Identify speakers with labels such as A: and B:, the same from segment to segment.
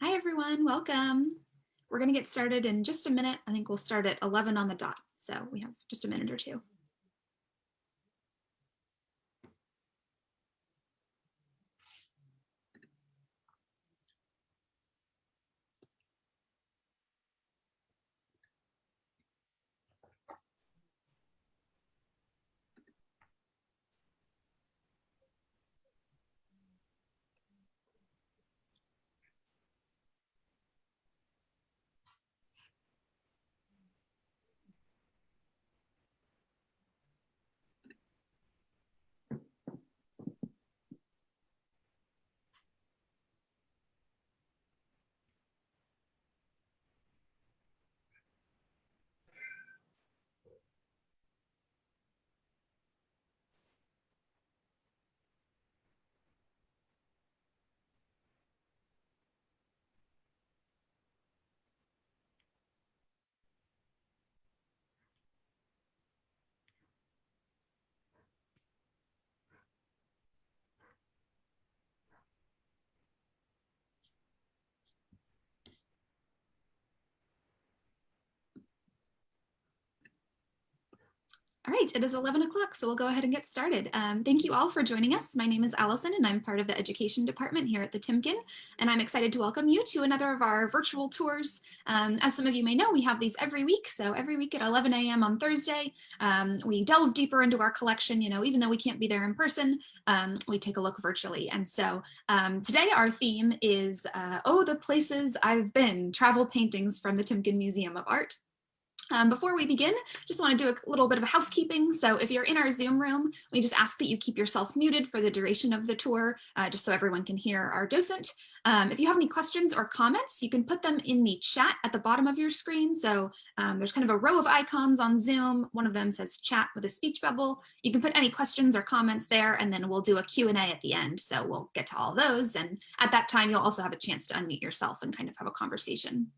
A: Hi, everyone. Welcome. We're going to get started in just a minute. I think we'll start at 11 on the dot. So we have just a minute or two. All right, it is 11 o'clock, so we'll go ahead and get started. Thank you all for joining us. My name is Allison, and I'm part of the education department here at the Timken, and I'm excited to welcome you to another of our virtual tours. As some of you may know, we have these every week, so every week at 11 a.m. on Thursday, we delve deeper into our collection. Even though we can't be there in person, we take a look virtually. And so today our theme is, Oh, the Places I've Been, Travel Paintings from the Timken Museum of Art. Before we begin, just want to do a little bit of housekeeping. So if you're in our Zoom room, we just ask that you keep yourself muted for the duration of the tour, just so everyone can hear our docent. If you have any questions or comments, you can put them in the chat at the bottom of your screen. So there's kind of a row of icons on Zoom. One of them says chat with a speech bubble. You can put any questions or comments there, and then we'll do a Q&A at the end. So we'll get to all those. And at that time, you'll also have a chance to unmute yourself and kind of have a conversation.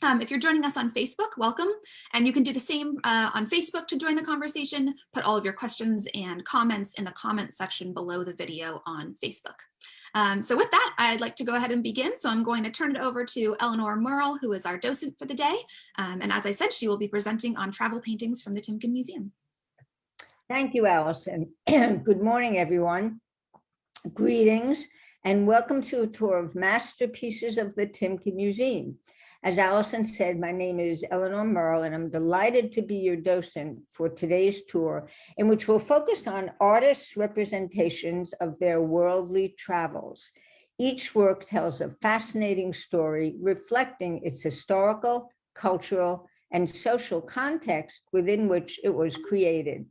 A: If you're joining us on Facebook, welcome. And you can do the same on Facebook to join the conversation. Put all of your questions and comments in the comment section below the video on Facebook. So with that, I'd like to go ahead and begin. So I'm going to turn it over to Eleanor Merle, who is our docent for the day. And as I said, she will be presenting on travel paintings from the Timken Museum.
B: Thank you, Allison. Good morning, everyone. Greetings and welcome to a tour of masterpieces of the Timken Museum. As Allison said, my name is Eleanor Merle, and I'm delighted to be your docent for today's tour, in which we'll focus on artists' representations of their worldly travels. Each work tells a fascinating story reflecting its historical, cultural, and social context within which it was created.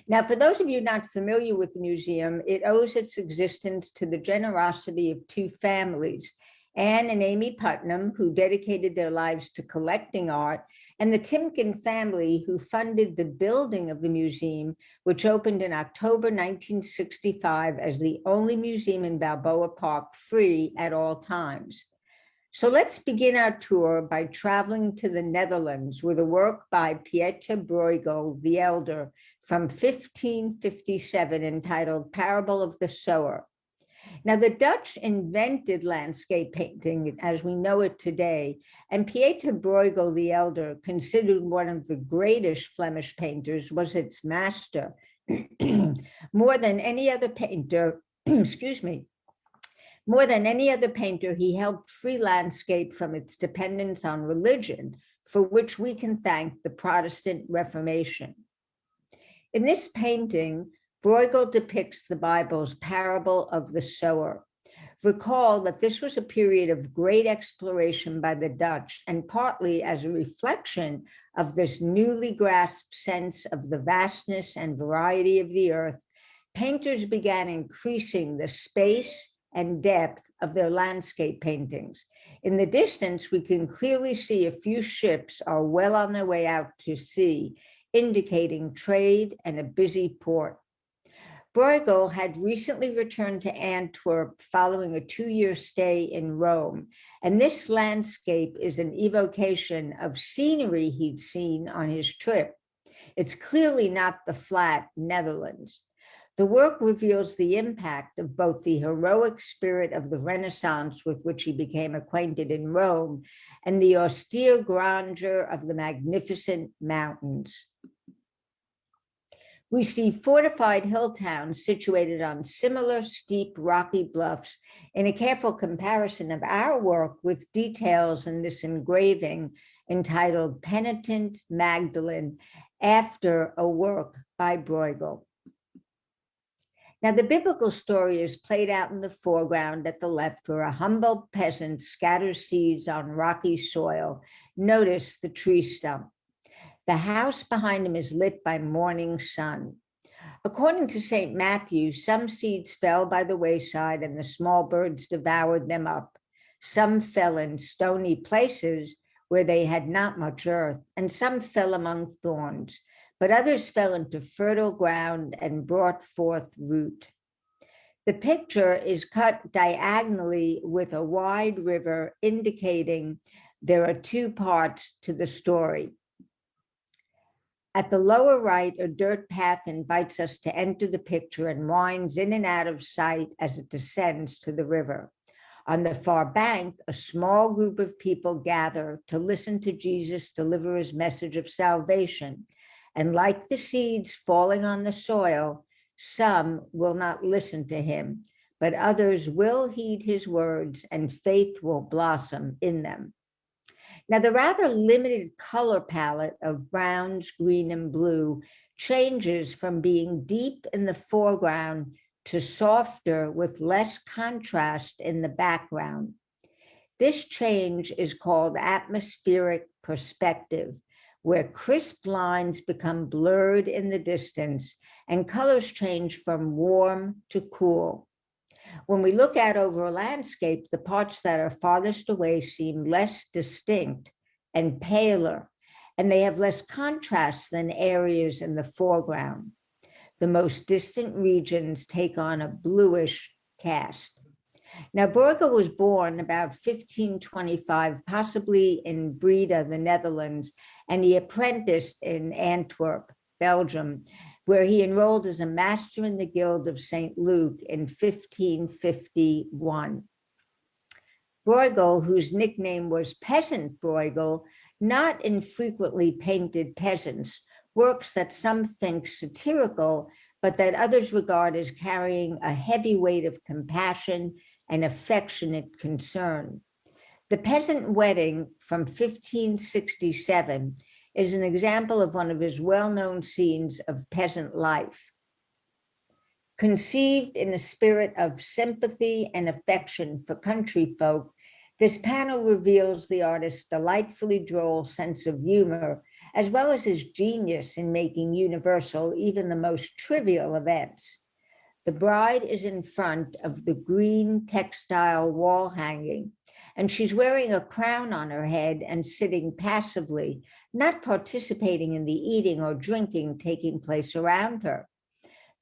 B: Now, for those of you not familiar with the museum, it owes its existence to the generosity of two families, Anne and Amy Putnam, who dedicated their lives to collecting art, and the Timken family, who funded the building of the museum, which opened in October 1965 as the only museum in Balboa Park free at all times. So let's begin our tour by traveling to the Netherlands with a work by Pieter Bruegel the Elder from 1557 entitled Parable of the Sower. Now, the Dutch invented landscape painting as we know it today, and Pieter Bruegel the Elder, considered one of the greatest Flemish painters, was its master. More than any other painter, more than any other painter, he helped free landscape from its dependence on religion, for which we can thank the Protestant Reformation. In this painting, Bruegel depicts the Bible's parable of the sower. Recall that this was a period of great exploration by the Dutch, and partly as a reflection of this newly grasped sense of the vastness and variety of the earth, painters began increasing the space and depth of their landscape paintings. In the distance, we can clearly see a few ships are well on their way out to sea, indicating trade and a busy port. Bruegel had recently returned to Antwerp following a 2-year stay in Rome, and this landscape is an evocation of scenery he'd seen on his trip. It's clearly not the flat Netherlands. The work reveals the impact of both the heroic spirit of the Renaissance with which he became acquainted in Rome and the austere grandeur of the magnificent mountains. We see fortified hill towns situated on similar steep rocky bluffs in a careful comparison of our work with details in this engraving entitled Penitent Magdalene, after a work by Bruegel. Now, the biblical story is played out in the foreground at the left, where a humble peasant scatters seeds on rocky soil. Notice the tree stump. The house behind him is lit by morning sun. According to St. Matthew, some seeds fell by the wayside and the small birds devoured them up. Some fell in stony places where they had not much earth, and some fell among thorns, but others fell into fertile ground and brought forth root. The picture is cut diagonally with a wide river, indicating there are two parts to the story. At the lower right, a dirt path invites us to enter the picture and winds in and out of sight as it descends to the river. On the far bank, a small group of people gather to listen to Jesus deliver his message of salvation. And like the seeds falling on the soil, some will not listen to him, but others will heed his words and faith will blossom in them. Now, the rather limited color palette of browns, green, and blue changes from being deep in the foreground to softer with less contrast in the background. This change is called atmospheric perspective, where crisp lines become blurred in the distance and colors change from warm to cool. When we look out over a landscape, the parts that are farthest away seem less distinct and paler, and they have less contrast than areas in the foreground. The most distant regions take on a bluish cast. Now, Bruegel was born about 1525, possibly in Breda, the Netherlands, and he apprenticed in Antwerp, Belgium, where he enrolled as a master in the Guild of St. Luke in 1551. Bruegel, whose nickname was Peasant Bruegel, not infrequently painted peasants, works that some think satirical, but that others regard as carrying a heavy weight of compassion and affectionate concern. The Peasant Wedding from 1567 is an example of one of his well-known scenes of peasant life. Conceived in a spirit of sympathy and affection for country folk, this panel reveals the artist's delightfully droll sense of humor, as well as his genius in making universal even the most trivial events. The bride is in front of the green textile wall hanging, and she's wearing a crown on her head and sitting passively, not participating in the eating or drinking taking place around her.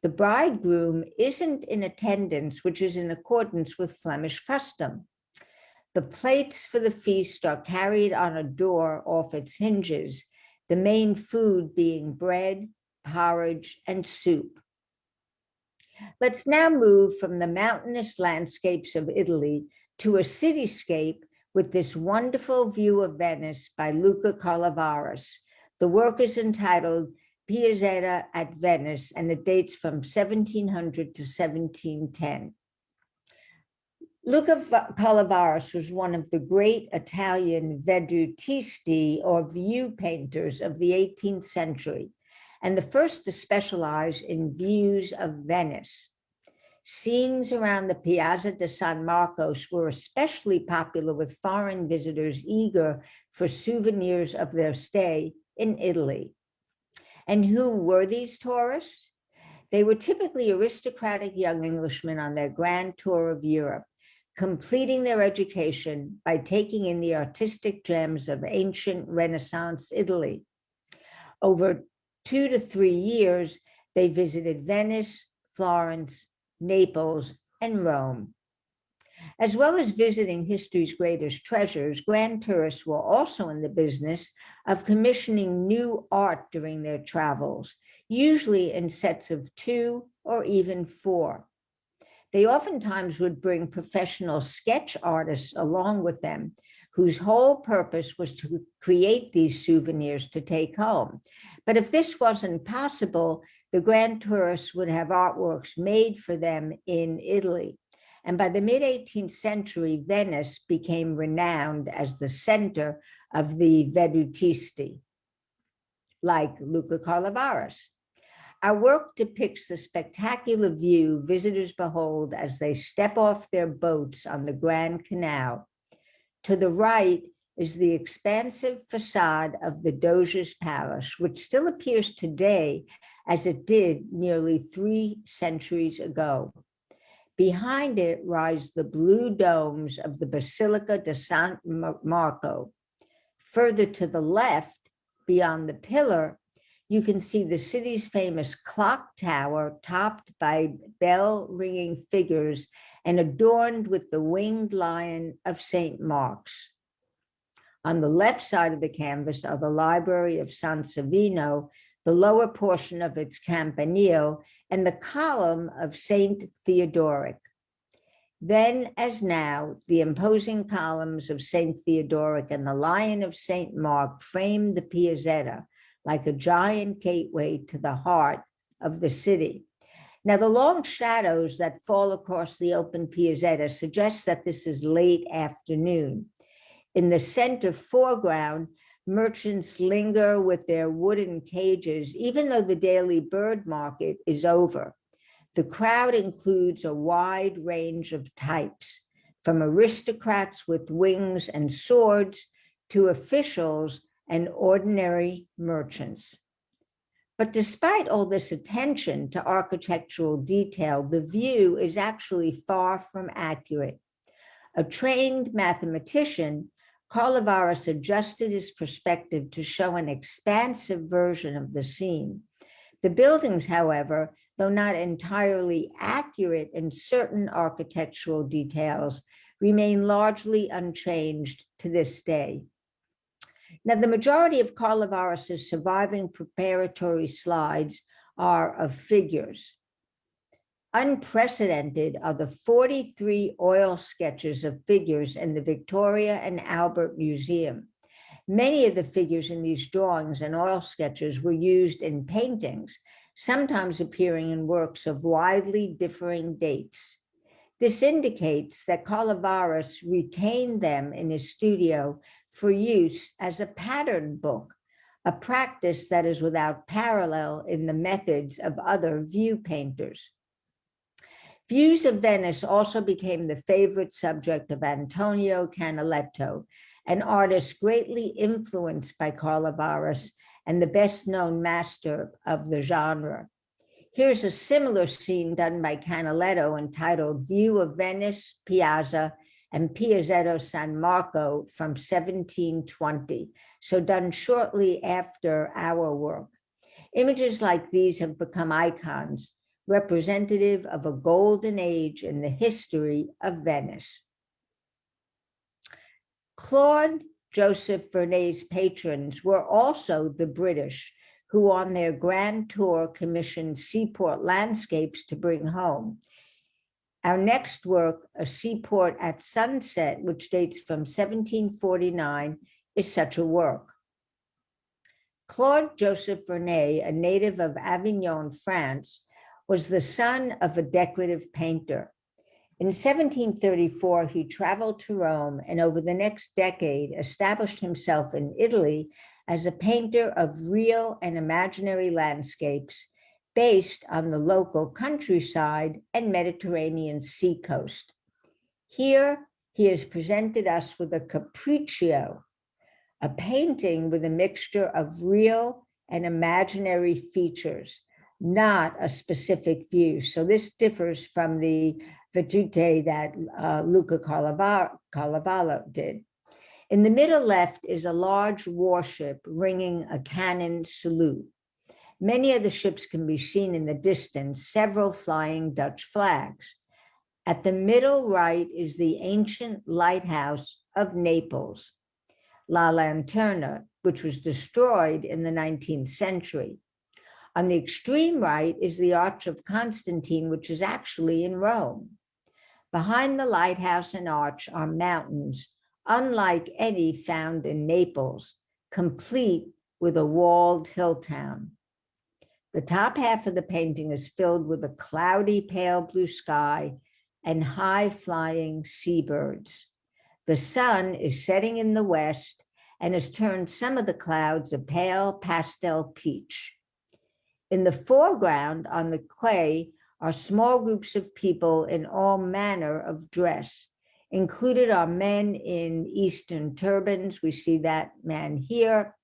B: The bridegroom isn't in attendance, which is in accordance with Flemish custom. The plates for the feast are carried on a door off its hinges, the main food being bread, porridge, and soup. Let's now move from the mountainous landscapes of Italy to a cityscape with this wonderful view of Venice by Luca Carlavaris. The work is entitled Piazzetta at Venice, and it dates from 1700 to 1710. Luca Carlavaris was one of the great Italian vedutisti, or view painters, of the 18th century, and the first to specialize in views of Venice. Scenes around the Piazza di San Marcos were especially popular with foreign visitors eager for souvenirs of their stay in Italy. And who were these tourists? They were typically aristocratic young Englishmen on their grand tour of Europe, completing their education by taking in the artistic gems of ancient Renaissance Italy. Over 2 to 3 years, they visited Venice, Florence, Naples, and Rome. As well as visiting history's greatest treasures, grand tourists were also in the business of commissioning new art during their travels, usually in sets of 2 or even 4. They oftentimes would bring professional sketch artists along with them, whose whole purpose was to create these souvenirs to take home. But if this wasn't possible, the grand tourists would have artworks made for them in Italy. And by the mid-18th century, Venice became renowned as the center of the vedutisti, like Luca Carlavaris. Our work depicts the spectacular view visitors behold as they step off their boats on the Grand Canal. To the right is the expansive facade of the Doge's Palace, which still appears today as it did nearly 3 centuries ago. Behind it rise the blue domes of the Basilica di San Marco. Further to the left, beyond the pillar, you can see the city's famous clock tower topped by bell-ringing figures and adorned with the winged lion of St. Mark's. On the left side of the canvas are the Library of San Savino, the lower portion of its campanile, and the column of St. Theodoric. Then, as now, the imposing columns of St. Theodoric and the Lion of St. Mark frame the Piazzetta like a giant gateway to the heart of the city. Now, the long shadows that fall across the open Piazzetta suggest that this is late afternoon. In the center foreground, merchants linger with their wooden cages, even though the daily bird market is over. The crowd includes a wide range of types, from aristocrats with wings and swords to officials and ordinary merchants. But despite all this attention to architectural detail, the view is actually far from accurate. A trained mathematician, Carlavaris adjusted his perspective to show an expansive version of the scene. The buildings, however, though not entirely accurate in certain architectural details, remain largely unchanged to this day. Now, the majority of Carlavaris's surviving preparatory slides are of figures. Unprecedented are the 43 oil sketches of figures in the Victoria and Albert Museum. Many of the figures in these drawings and oil sketches were used in paintings, sometimes appearing in works of widely differing dates. This indicates that Carlavaris retained them in his studio for use as a pattern book, a practice that is without parallel in the methods of other view painters. Views of Venice also became the favorite subject of Antonio Canaletto, an artist greatly influenced by Carlavaris and the best-known master of the genre. Here's a similar scene done by Canaletto entitled View of Venice, Piazza, and Piazzetta San Marco from 1720, so done shortly after our work. Images like these have become icons, representative of a golden age in the history of Venice. Claude Joseph Vernet's patrons were also the British, who on their grand tour commissioned seaport landscapes to bring home. Our next work, A Seaport at Sunset, which dates from 1749, is such a work. Claude Joseph Vernet, a native of Avignon, France, was the son of a decorative painter. In 1734, he traveled to Rome and over the next decade established himself in Italy as a painter of real and imaginary landscapes based on the local countryside and Mediterranean seacoast. Here, he has presented us with a capriccio, a painting with a mixture of real and imaginary features, not a specific view. So this differs from the vedute that Luca Carlavaris did. In the middle left is a large warship ringing a cannon salute. Many of the ships can be seen in the distance, several flying Dutch flags. At the middle right is the ancient lighthouse of Naples, La Lanterna, which was destroyed in the 19th century. On the extreme right is the Arch of Constantine, which is actually in Rome. Behind the lighthouse and arch are mountains, unlike any found in Naples, complete with a walled hill town. The top half of the painting is filled with a cloudy pale blue sky and high-flying seabirds. The sun is setting in the west and has turned some of the clouds a pale pastel peach. In the foreground on the quay are small groups of people in all manner of dress. Included are men in Eastern turbans. We see that man here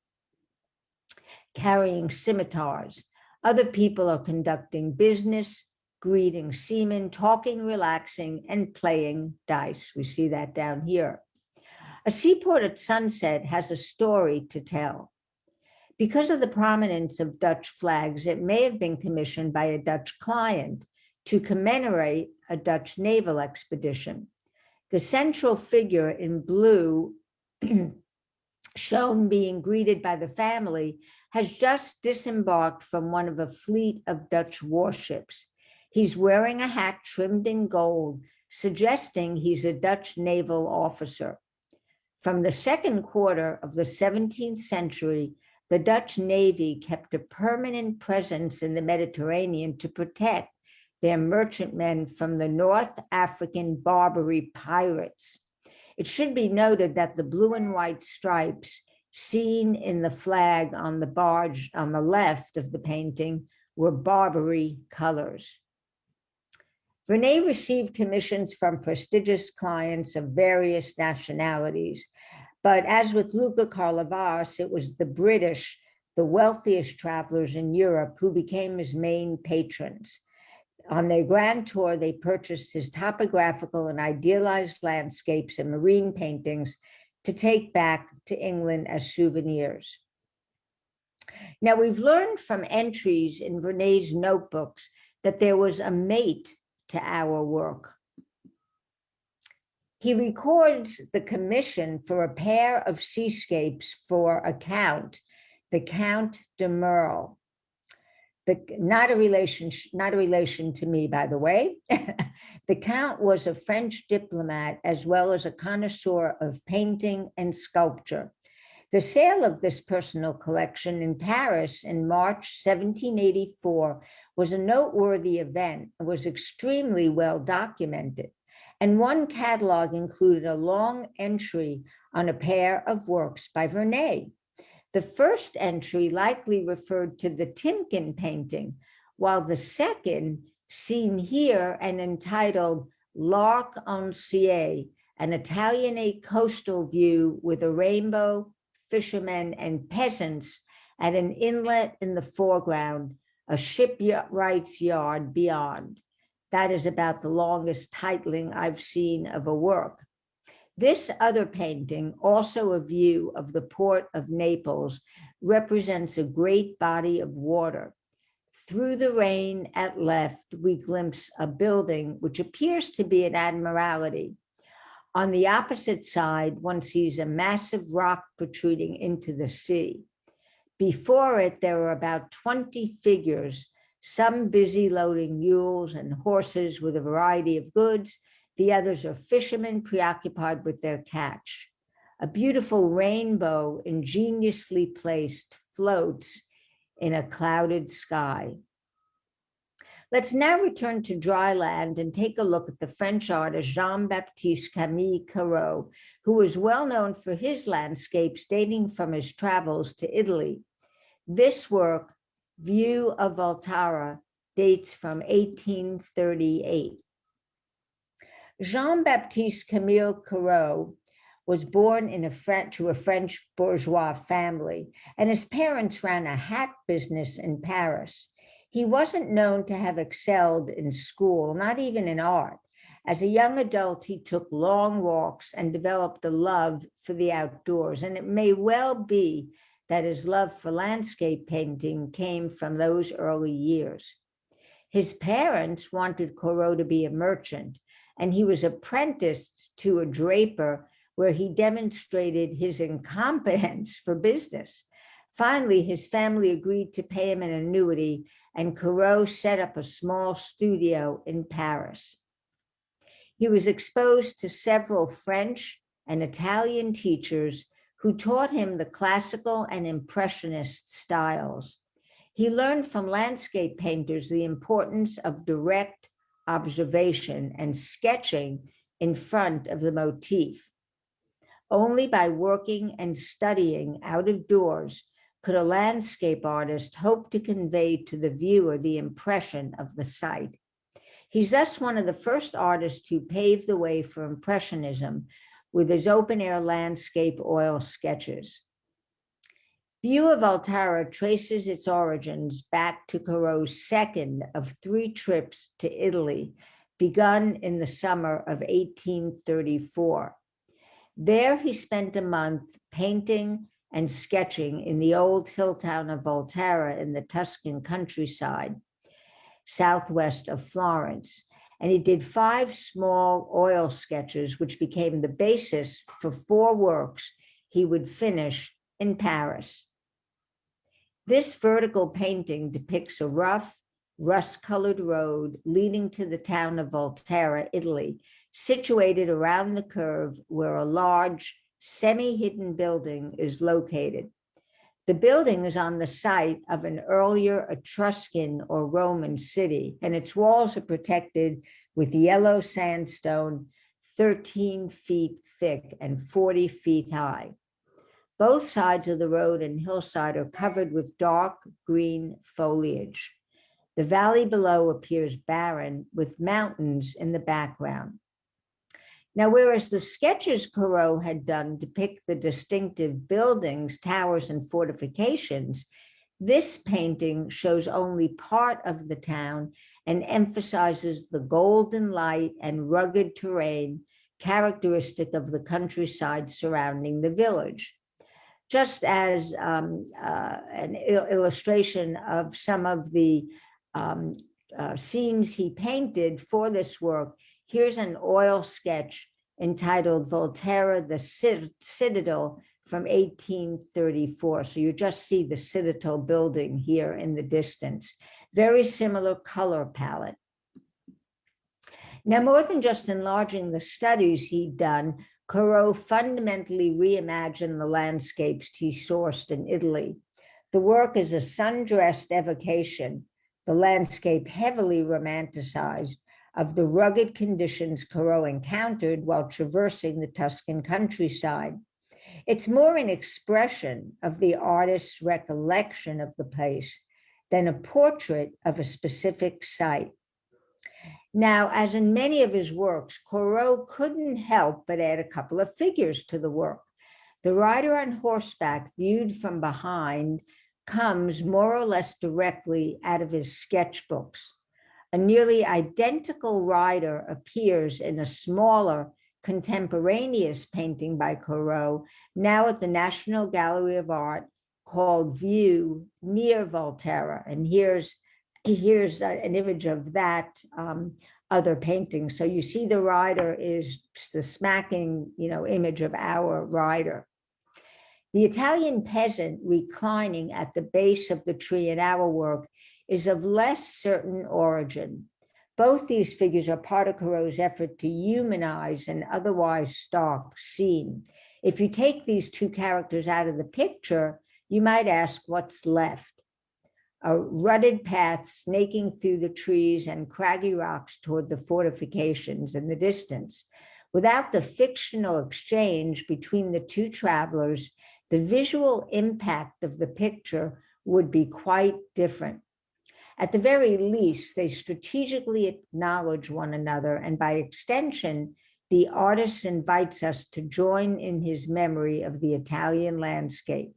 B: carrying scimitars. Other people are conducting business, greeting seamen, talking, relaxing, and playing dice. We see that down here. A seaport at sunset has a story to tell. Because of the prominence of Dutch flags, it may have been commissioned by a Dutch client to commemorate a Dutch naval expedition. The central figure in blue, shown being greeted by the family, has just disembarked from one of a fleet of Dutch warships. He's wearing a hat trimmed in gold, suggesting he's a Dutch naval officer. From the second quarter of the 17th century, the Dutch Navy kept a permanent presence in the Mediterranean to protect their merchantmen from the North African Barbary pirates. It should be noted that the blue and white stripes seen in the flag on the barge on the left of the painting were Barbary colors. Vernet received commissions from prestigious clients of various nationalities, but as with Luca Carlavas, it was the British, the wealthiest travelers in Europe, who became his main patrons. On their grand tour, they purchased his topographical and idealized landscapes and marine paintings to take back to England as souvenirs. Now, we've learned from entries in Vernet's notebooks that there was a mate to our work. He records the commission for a pair of seascapes for a count, the Count de Merle. Not a relation to me, by the way. The Count was a French diplomat as well as a connoisseur of painting and sculpture. The sale of this personal collection in Paris in March 1784 was a noteworthy event and was extremely well documented. And one catalog included a long entry on a pair of works by Vernet. The first entry likely referred to the Timken painting, while the second, seen here and entitled L'Arc en Ciel, an Italianate coastal view with a rainbow, fishermen, and peasants at an inlet in the foreground, a shipwright's yard beyond. That is about the longest titling I've seen of a work. This other painting, also a view of the port of Naples, represents a great body of water. Through the rain at left, we glimpse a building which appears to be an admiralty. On the opposite side, one sees a massive rock protruding into the sea. Before it, there are about 20 figures, some busy loading mules and horses with a variety of goods. The others are fishermen preoccupied with their catch. A beautiful rainbow, ingeniously placed, floats in a clouded sky. Let's now return to dry land and take a look at the French artist Jean-Baptiste Camille Corot, who was well known for his landscapes dating from his travels to Italy. This work, View of Volterra, dates from 1838. Jean-Baptiste Camille Corot was born to a French bourgeois family, and his parents ran a hat business in Paris. He wasn't known to have excelled in school, not even in art. As a young adult, he took long walks and developed a love for the outdoors, and it may well be that his love for landscape painting came from those early years. His parents wanted Corot to be a merchant, and he was apprenticed to a draper where he demonstrated his incompetence for business. Finally, his family agreed to pay him an annuity, and Corot set up a small studio in Paris. He was exposed to several French and Italian teachers who taught him the classical and impressionist styles. He learned from landscape painters the importance of direct observation and sketching in front of the motif. Only by working and studying out of doors could a landscape artist hope to convey to the viewer the impression of the site. He's thus one of the first artists who paved the way for Impressionism with his open-air landscape oil sketches. View of Volterra traces its origins back to Corot's second of 3 trips to Italy, begun in the summer of 1834. There he spent a month painting and sketching in the old hill town of Volterra in the Tuscan countryside, southwest of Florence. And he did 5 small oil sketches, which became the basis for 4 works he would finish in Paris. This vertical painting depicts a rough, rust-colored road leading to the town of Volterra, Italy, situated around the curve where a large, semi-hidden building is located. The building is on the site of an earlier Etruscan or Roman city, and its walls are protected with yellow sandstone 13 feet thick and 40 feet high. Both sides of the road and hillside are covered with dark green foliage. The valley below appears barren, with mountains in the background. Now, whereas the sketches Corot had done depict the distinctive buildings, towers, and fortifications, this painting shows only part of the town and emphasizes the golden light and rugged terrain characteristic of the countryside surrounding the village. Just as an illustration of some of the scenes he painted for this work, here's an oil sketch entitled Volterra, the Citadel from 1834. So you just see the Citadel building here in the distance. Very similar color palette. Now, more than just enlarging the studies he'd done, Corot fundamentally reimagined the landscapes he sourced in Italy. The work is a sun-dressed evocation, the landscape heavily romanticized, of the rugged conditions Corot encountered while traversing the Tuscan countryside. It's more an expression of the artist's recollection of the place than a portrait of a specific site. Now, as in many of his works, Corot couldn't help but add a couple of figures to the work. The rider on horseback, viewed from behind, comes more or less directly out of his sketchbooks. A nearly identical rider appears in a smaller contemporaneous painting by Corot, now at the National Gallery of Art, called View near Volterra. And here's an image of that other painting. So you see the rider is the smacking, image of our rider. The Italian peasant reclining at the base of the tree in our work is of less certain origin. Both these figures are part of Corot's effort to humanize an otherwise stark scene. If you take these 2 characters out of the picture, you might ask what's left. A rutted path snaking through the trees and craggy rocks toward the fortifications in the distance. Without the fictional exchange between the 2 travelers, the visual impact of the picture would be quite different. At the very least, they strategically acknowledge one another, and by extension, the artist invites us to join in his memory of the Italian landscape.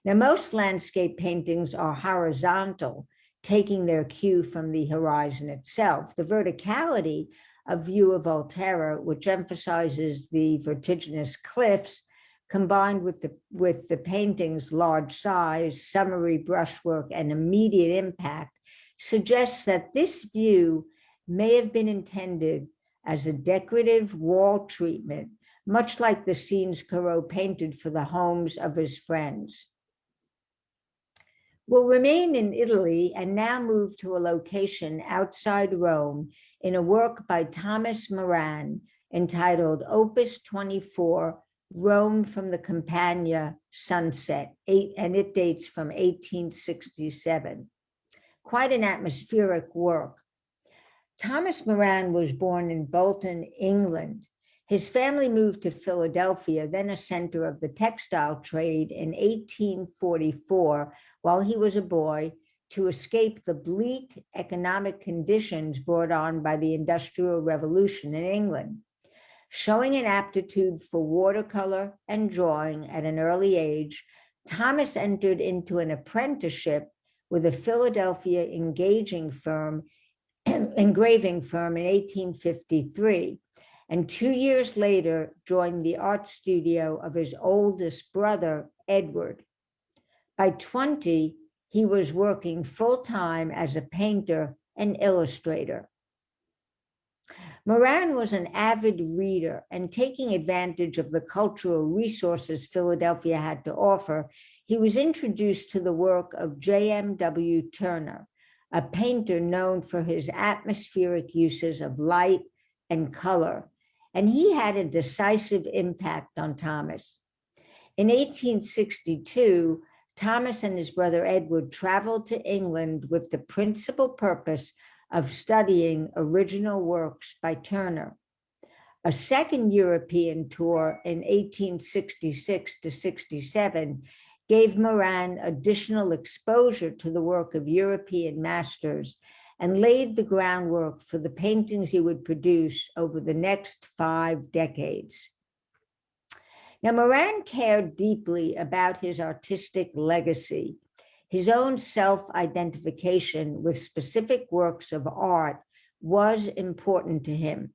B: Now, most landscape paintings are horizontal, taking their cue from the horizon itself. The verticality of View of Volterra, which emphasizes the vertiginous cliffs, combined with the painting's large size, summary brushwork, and immediate impact, suggests that this view may have been intended as a decorative wall treatment, much like the scenes Corot painted for the homes of his friends. We'll remain in Italy and now move to a location outside Rome in a work by Thomas Moran entitled Opus 24, Rome from the Campagna Sunset, and it dates from 1867. Quite an atmospheric work. Thomas Moran was born in Bolton, England. His family moved to Philadelphia, then a center of the textile trade, in 1844 while he was a boy, to escape the bleak economic conditions brought on by the Industrial Revolution in England. Showing an aptitude for watercolor and drawing at an early age, Thomas entered into an apprenticeship with a Philadelphia engraving firm in 1853, and 2 years later joined the art studio of his oldest brother, Edward. By 20, he was working full-time as a painter and illustrator. Moran was an avid reader, and taking advantage of the cultural resources Philadelphia had to offer, he was introduced to the work of J.M.W. Turner, a painter known for his atmospheric uses of light and color, and he had a decisive impact on Thomas. In 1862, Thomas and his brother Edward traveled to England with the principal purpose of studying original works by Turner. A second European tour in 1866 to 67 gave Moran additional exposure to the work of European masters and laid the groundwork for the paintings he would produce over the next 5 decades. Now, Moran cared deeply about his artistic legacy. His own self-identification with specific works of art was important to him.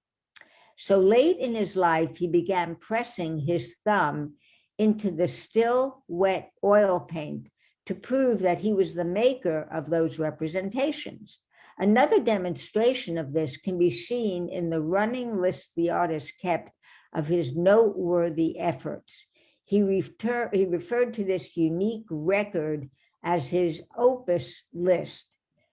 B: So late in his life, he began pressing his thumb into the still wet oil paint to prove that he was the maker of those representations. Another demonstration of this can be seen in the running list the artist kept of his noteworthy efforts. He referred to this unique record as his opus list.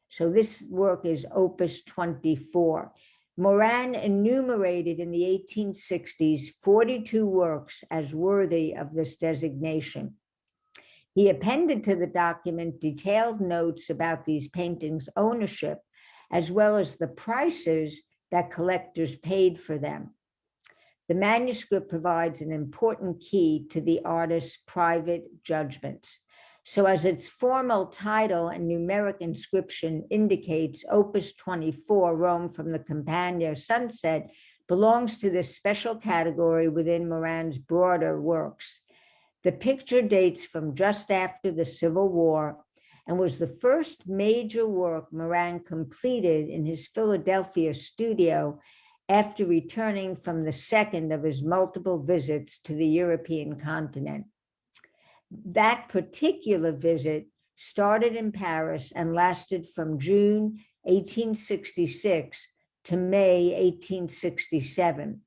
B: So this work is Opus 24. Moran enumerated in the 1860s 42 works as worthy of this designation. He appended to the document detailed notes about these paintings' ownership, as well as the prices that collectors paid for them. The manuscript provides an important key to the artist's private judgments. So as its formal title and numeric inscription indicates, Opus 24, Rome from the Campagna Sunset, belongs to this special category within Moran's broader works. The picture dates from just after the Civil War and was the first major work Moran completed in his Philadelphia studio after returning from the second of his multiple visits to the European continent. That particular visit started in Paris and lasted from June 1866 to May 1867.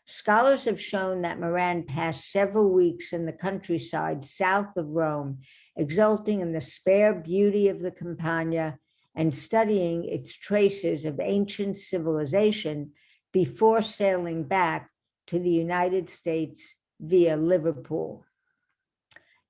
B: Scholars have shown that Moran passed several weeks in the countryside south of Rome, exulting in the spare beauty of the Campagna and studying its traces of ancient civilization before sailing back to the United States via Liverpool.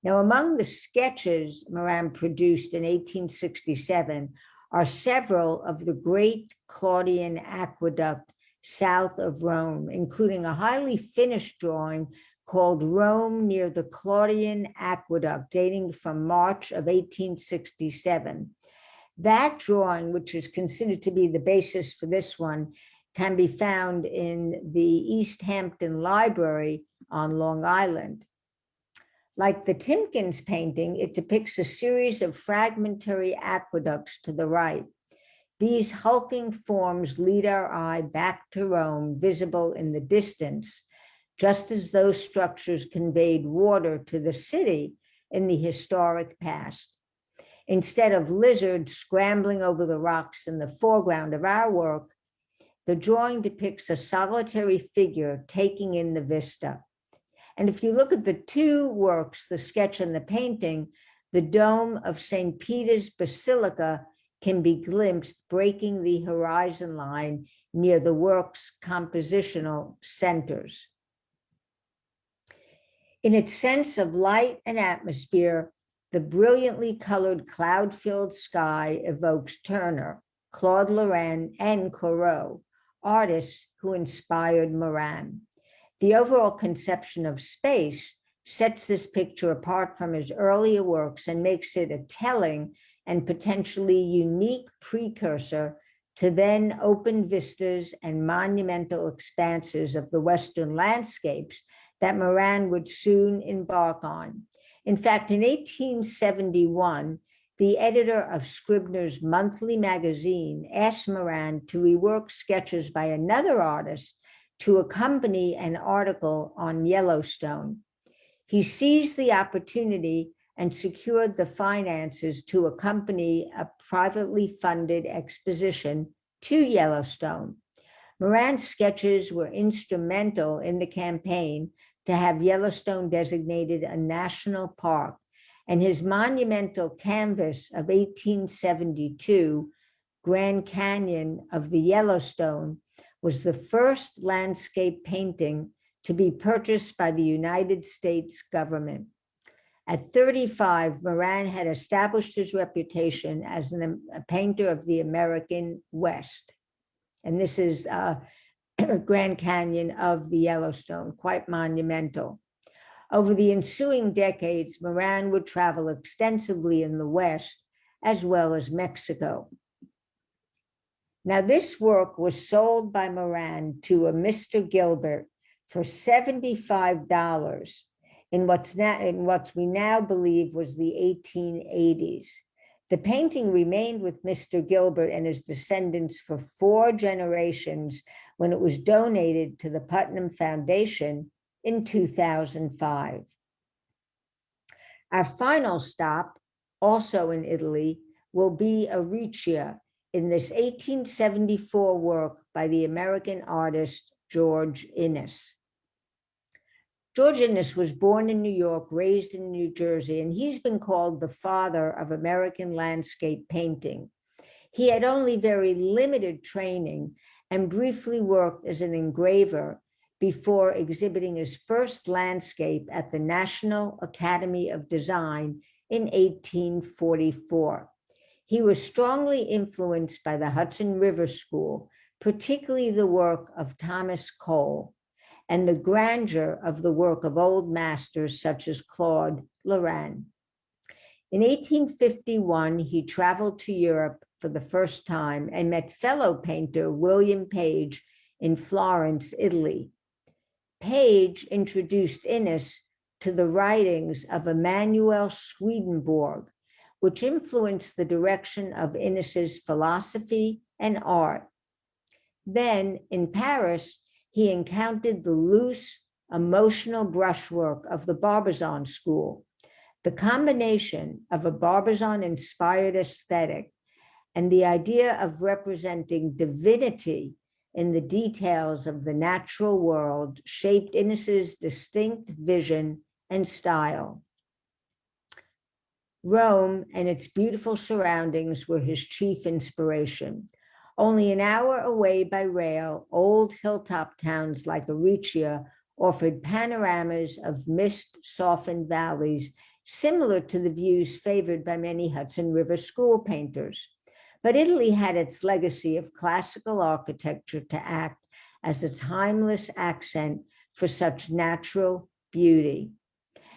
B: Now, among the sketches Moran produced in 1867 are several of the great Claudian aqueduct south of Rome, including a highly finished drawing called Rome near the Claudian Aqueduct, dating from March of 1867. That drawing, which is considered to be the basis for this one, can be found in the East Hampton Library on Long Island. Like the Timken's painting, it depicts a series of fragmentary aqueducts to the right. These hulking forms lead our eye back to Rome, visible in the distance, just as those structures conveyed water to the city in the historic past. Instead of lizards scrambling over the rocks in the foreground of our work, the drawing depicts a solitary figure taking in the vista. And if you look at the two works, the sketch and the painting, the dome of St. Peter's Basilica can be glimpsed breaking the horizon line near the work's compositional centers. In its sense of light and atmosphere, the brilliantly colored cloud-filled sky evokes Turner, Claude Lorrain, and Corot, artists who inspired Moran. The overall conception of space sets this picture apart from his earlier works and makes it a telling and potentially unique precursor to then open vistas and monumental expanses of the Western landscapes that Moran would soon embark on. In fact, in 1871, the editor of Scribner's Monthly Magazine asked Moran to rework sketches by another artist to accompany an article on Yellowstone. He seized the opportunity and secured the finances to accompany a privately funded expedition to Yellowstone. Moran's sketches were instrumental in the campaign to have Yellowstone designated a national park, and his monumental canvas of 1872, Grand Canyon of the Yellowstone, was the first landscape painting to be purchased by the United States government. At 35, Moran had established his reputation as a painter of the American West. And this is Grand Canyon of the Yellowstone, quite monumental. Over the ensuing decades, Moran would travel extensively in the West, as well as Mexico. Now, this work was sold by Moran to a Mr. Gilbert for $75 in what we now believe was the 1880s. The painting remained with Mr. Gilbert and his descendants for 4 generations when it was donated to the Putnam Foundation in 2005. Our final stop, also in Italy, will be Aricia in this 1874 work by the American artist George Inness. George Inness was born in New York, raised in New Jersey, and he's been called the father of American landscape painting. He had only very limited training and briefly worked as an engraver before exhibiting his first landscape at the National Academy of Design in 1844. He was strongly influenced by the Hudson River School, particularly the work of Thomas Cole, and the grandeur of the work of old masters such as Claude Lorrain. In 1851, he traveled to Europe for the first time and met fellow painter William Page in Florence, Italy. Page introduced Inness to the writings of Emanuel Swedenborg, which influenced the direction of Inness's philosophy and art. Then, in Paris, he encountered the loose, emotional brushwork of the Barbizon school. The combination of a Barbizon-inspired aesthetic and the idea of representing divinity in the details of the natural world shaped Inness's distinct vision and style. Rome and its beautiful surroundings were his chief inspiration. Only an hour away by rail, old hilltop towns like Aricia offered panoramas of mist-softened valleys similar to the views favored by many Hudson River school painters. But Italy had its legacy of classical architecture to act as a timeless accent for such natural beauty.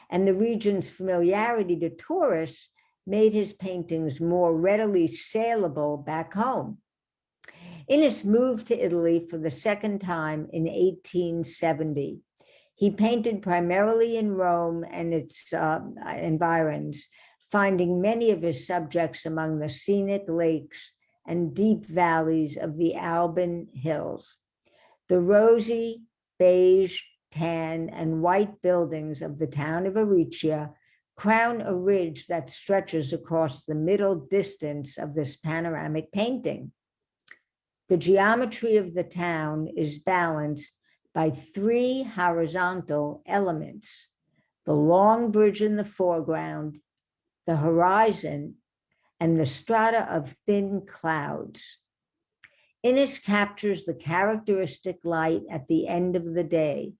B: And the region's familiarity to tourists made his paintings more readily saleable back home. Inness moved to Italy for the second time in 1870. He painted primarily in Rome and its environs, finding many of his subjects among the scenic lakes and deep valleys of the Alban Hills. The rosy, beige, tan, and white buildings of the town of Aricia crown a ridge that stretches across the middle distance of this panoramic painting. The geometry of the town is balanced by three horizontal elements: the long bridge in the foreground, the horizon, and the strata of thin clouds. Innes captures the characteristic light at the end of the day,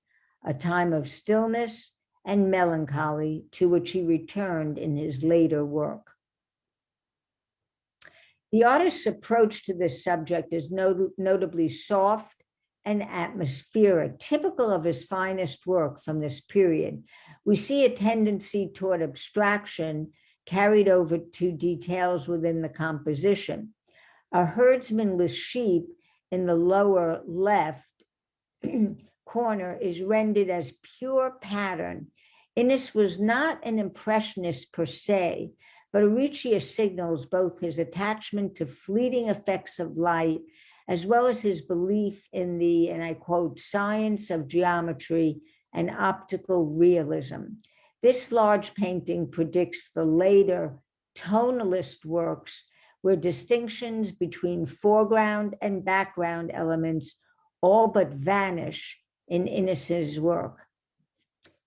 B: a time of stillness and melancholy to which he returned in his later work. The artist's approach to this subject is notably soft and atmospheric, typical of his finest work from this period. We see a tendency toward abstraction carried over to details within the composition. A herdsman with sheep in the lower left corner is rendered as pure pattern. Innes was not an impressionist per se, but Auritia signals both his attachment to fleeting effects of light, as well as his belief in the, and I quote, science of geometry and optical realism. This large painting predicts the later tonalist works where distinctions between foreground and background elements all but vanish in Innes's work.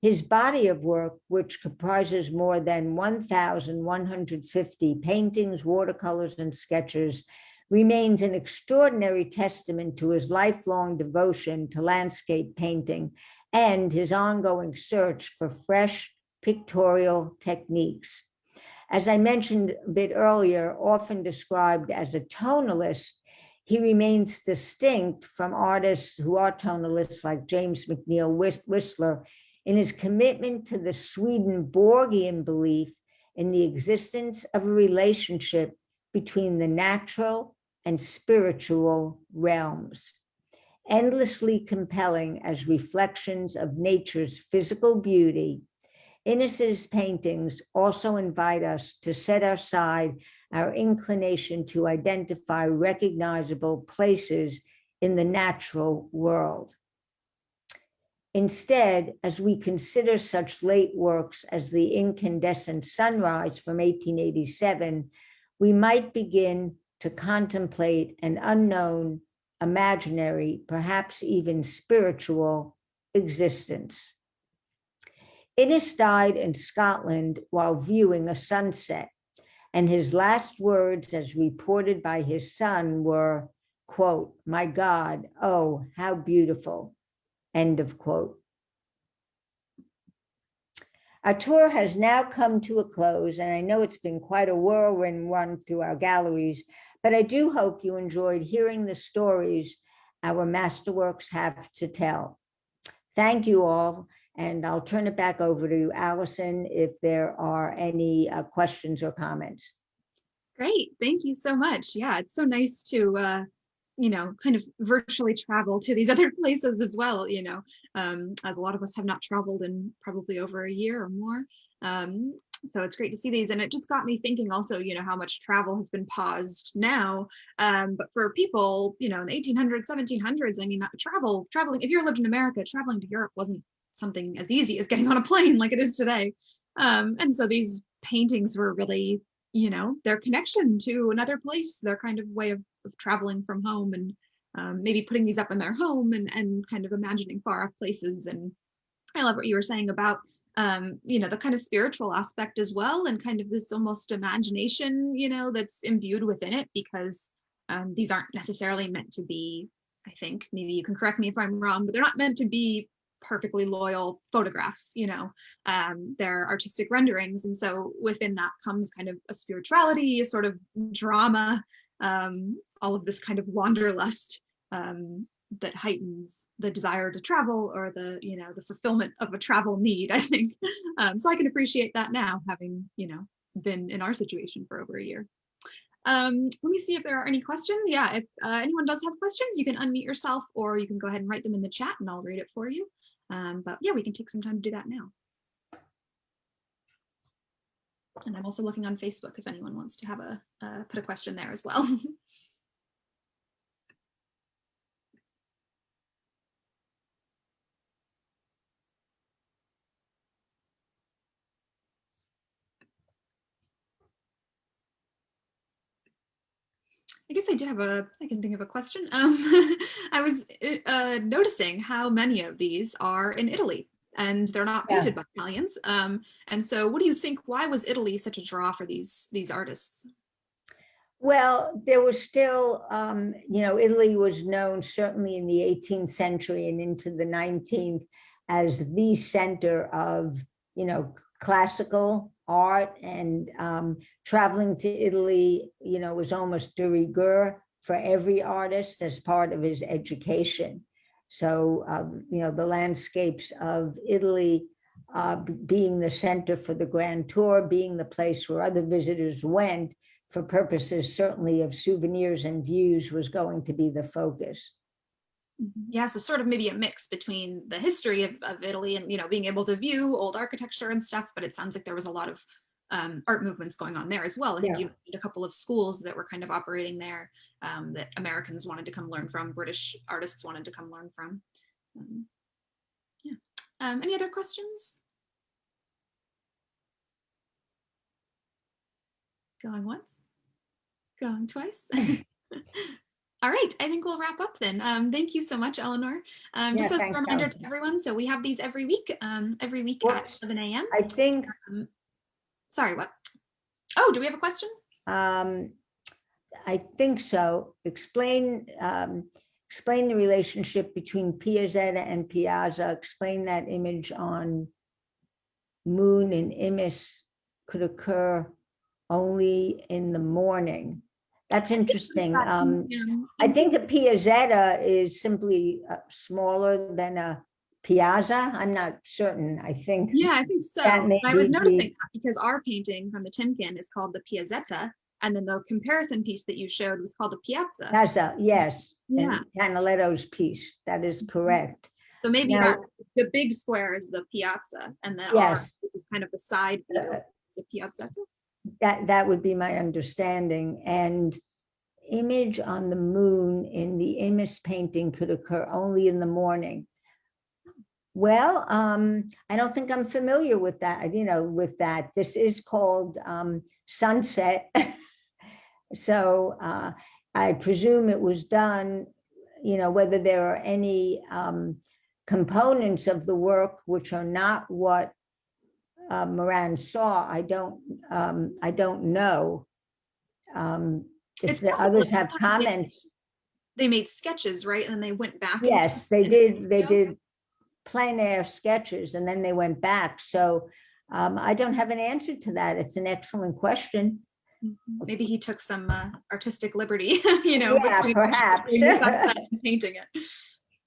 B: His body of work, which comprises more than 1,150 paintings, watercolors, and sketches, remains an extraordinary testament to his lifelong devotion to landscape painting and his ongoing search for fresh pictorial techniques. As I mentioned a bit earlier, often described as a tonalist, he remains distinct from artists who are tonalists like James McNeill Whistler in his commitment to the Swedenborgian belief in the existence of a relationship between the natural and spiritual realms, endlessly compelling as reflections of nature's physical beauty. Innes's paintings also invite us to set aside our inclination to identify recognizable places in the natural world. Instead, as we consider such late works as The Incandescent Sunrise from 1887, we might begin to contemplate an unknown, imaginary, perhaps even spiritual existence. Innes died in Scotland while viewing a sunset, and his last words, as reported by his son, were, quote, "My God, oh, how beautiful," end of quote. Our tour has now come to a close, and I know it's been quite a whirlwind run through our galleries, but I do hope you enjoyed hearing the stories our masterworks have to tell. Thank you all, and I'll turn it back over to you, Allison, if there are any questions or comments.
A: Great, thank you so much. Yeah, it's so nice to kind of virtually travel to these other places as well, as a lot of us have not traveled in probably over a year or more. So it's great to see these. And it just got me thinking also, how much travel has been paused now. But for people, in the 1800s, 1700s, I mean, traveling, if you lived in America, traveling to Europe wasn't something as easy as getting on a plane like it is today. And so these paintings were really, their connection to another place, their kind of way of traveling from home, and maybe putting these up in their home and kind of imagining far off places. And I love what you were saying about the kind of spiritual aspect as well, and kind of this almost imagination, that's imbued within it, because these aren't necessarily meant to be, I think, maybe you can correct me if I'm wrong, but they're not meant to be perfectly loyal photographs, they're artistic renderings. And so within that comes kind of a spirituality, a sort of drama, all of this kind of wanderlust that heightens the desire to travel, or the fulfillment of a travel need, I think. So I can appreciate that now, having been in our situation for over a year. Let me see if there are any questions. Yeah, if anyone does have questions, you can unmute yourself, or you can go ahead and write them in the chat and I'll read it for you. But yeah, we can take some time to do that now. And I'm also looking on Facebook if anyone wants to have put a question there as well. I guess I did have I can think of a question. I was noticing how many of these are in Italy and they're not
B: Yeah.
A: painted by Italians. And so what do you think, why was Italy such a draw for these artists?
B: Well, there was still, Italy was known certainly in the 18th century and into the 19th as the center of, classical art, and traveling to Italy, was almost de rigueur for every artist as part of his education. So, the landscapes of Italy being the center for the Grand Tour, being the place where other visitors went, for purposes certainly of souvenirs and views, was going to be the focus.
A: Yeah, so sort of maybe a mix between the history of Italy and, being able to view old architecture and stuff, but it sounds like there was a lot of art movements going on there as well. I think you mentioned a couple of schools that were kind of operating there that Americans wanted to come learn from, British artists wanted to come learn from. Yeah. Any other questions? Going once, going twice. All right, I think we'll wrap up then. Thank you so much, Eleanor. Just as a reminder to everyone, so we have these every week at 11 a.m.
B: I think.
A: Sorry, what? Oh, do we have a question?
B: I think so. Explain the relationship between Piazzetta and Piazza. Explain that image on moon and Imis could occur only in the morning. That's interesting. I think a Piazzetta is simply smaller than a Piazza. I'm not certain. I think.
A: Yeah, I think so. I was noticing that because our painting from the Timken is called the Piazzetta, and then the comparison piece that you showed was called the Piazza.
B: Piazza, yes.
A: Yeah.
B: And Canaletto's piece. That is correct.
A: So maybe the big square is the Piazza, and the R is kind of the side view is the Piazzetta.
B: That would be my understanding. And image on the moon in the Imis painting could occur only in the morning. Well, I don't think I'm familiar with that, with that. This is called sunset. So I presume it was done, whether there are any components of the work which are not what Moran saw, I don't know. If the others have comments.
A: They made sketches, right? And they went back.
B: Yes, they did. They did plein air sketches and then they went back. So I don't have an answer to that. It's an excellent question.
A: Maybe he took some artistic liberty,
B: yeah, perhaps.
A: And painting it.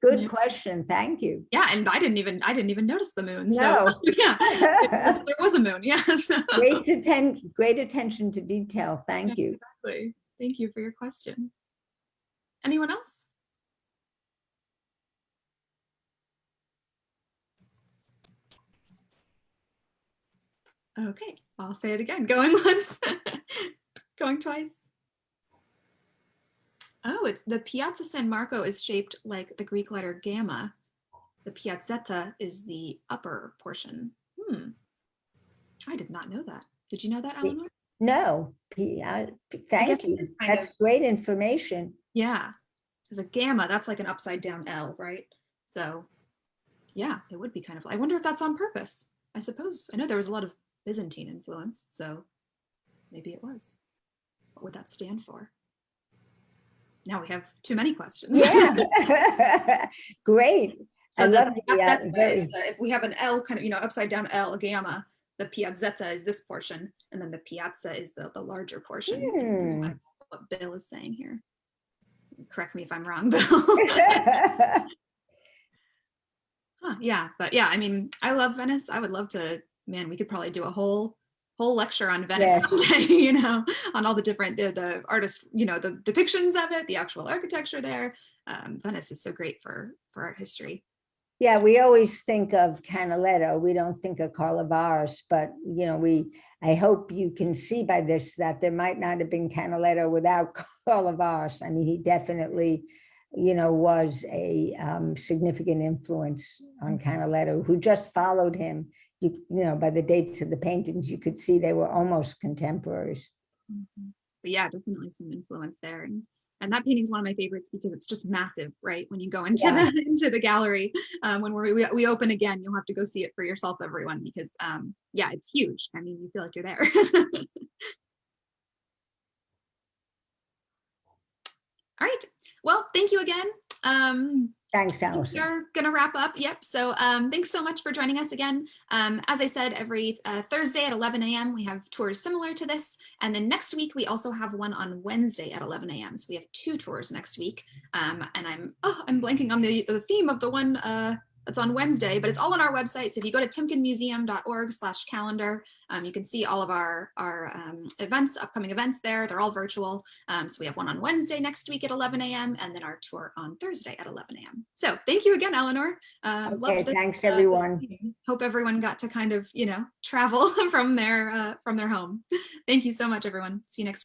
B: Good question. Thank you.
A: Yeah, and I didn't even notice the moon.
B: No.
A: So yeah, there was a moon. Yeah. So.
B: Great attention to detail. Thank you.
A: Exactly. Thank you for your question. Anyone else? Okay, I'll say it again. Going once, going twice. Oh, it's the Piazza San Marco is shaped like the Greek letter gamma. The Piazzetta is the upper portion. I did not know that. Did you know that, Eleanor?
B: No. Thank you. That's great information.
A: Yeah. Because a gamma, that's like an upside down L, right? So yeah, it would be kind of, I wonder if that's on purpose. I suppose. I know there was a lot of Byzantine influence, so maybe it was. What would that stand for? Now we have too many questions.
B: Yeah. Great.
A: So I love if we have an L kind of, upside down L, gamma, the Piazzetta is this portion, and then the Piazza is the larger portion. Is what Bill is saying here. Correct me if I'm wrong, Bill. Yeah, but yeah, I mean, I love Venice. I would love to, man, we could probably do a whole lecture on Venice someday, on all the different, the artists, the depictions of it, the actual architecture there. Venice is so great for art history.
B: Yeah, we always think of Canaletto. We don't think of Carlavaris, but I hope you can see by this that there might not have been Canaletto without Carlavaris. I mean, he definitely, was a significant influence on Canaletto, who just followed him. By the dates of the paintings, you could see they were almost contemporaries.
A: But yeah, definitely some influence there. And And that painting is one of my favorites because it's just massive, right? When you go into
B: Yeah.
A: into the gallery, when we open again, you'll have to go see it for yourself, everyone, because yeah, it's huge. I mean, you feel like you're there. All right. Well, thank you again.
B: Thanks, Allison.
A: We're going to wrap up. Yep. So thanks so much for joining us again. As I said, every Thursday at 11 a.m. we have tours similar to this. And then next week, we also have one on Wednesday at 11 a.m. So we have 2 tours next week. And I'm blanking on the theme of the one that's on Wednesday, but it's all on our website. So if you go to timkenmuseum.org/calendar, you can see all of our events, upcoming events there. They're all virtual. So we have one on Wednesday next week at 11 a.m. and then our tour on Thursday at 11 a.m. So thank you again, Eleanor.
B: Okay, thanks everyone.
A: Hope everyone got to kind of, travel from their home. Thank you so much, everyone. See you next week.